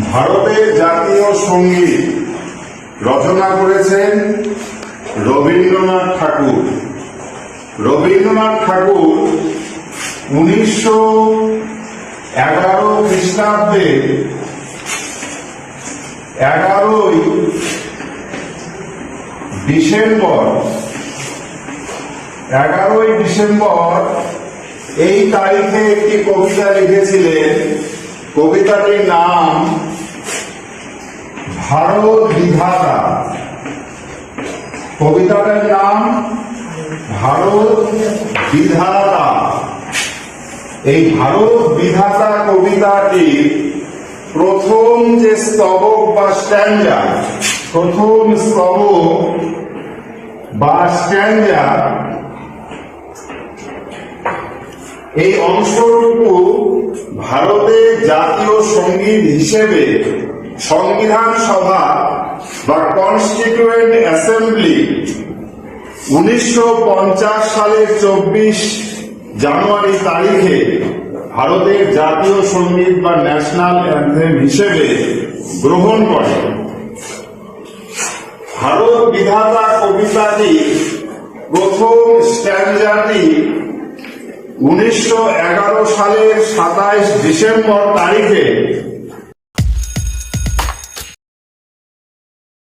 ভারতের জাতীয় সঙ্গীত রচনা করেছেন রবীন্দ্রনাথ ঠাকুর। রবীন্দ্রনাথ ঠাকুর 1911 খ্রিস্টাব্দে 11ই ডিসেম্বর এই তারিখে একটি কবিতা লিখেছিলেন। কবিতাটির নাম ভারত বিধাতা। কবিতাটার নাম ভারত বিধাতা। এই ভারত বিধাতা কবিতাটি প্রথম যে স্তবক বা স্ট্যাঞ্জা, প্রথম স্তবক বা স্ট্যাঞ্জা, এই অংশটুকু ভারতের জাতীয় সঙ্গীত হিসেবে সংবিধান সভা বা কনস্টিটিউয়েন্ট অ্যাসেম্বলি 1950 সালের 24 জানুয়ারি তারিখে ভারতের জাতীয় সঙ্গীত বা ন্যাশনাল অ্যানথেম হিসেবে গ্রহণ করে। ভারত বিধাতা কবিতাটি প্রথম স্ট্যাঞ্জাটি 1911 সালের 27 ডিসেম্বর তারিখে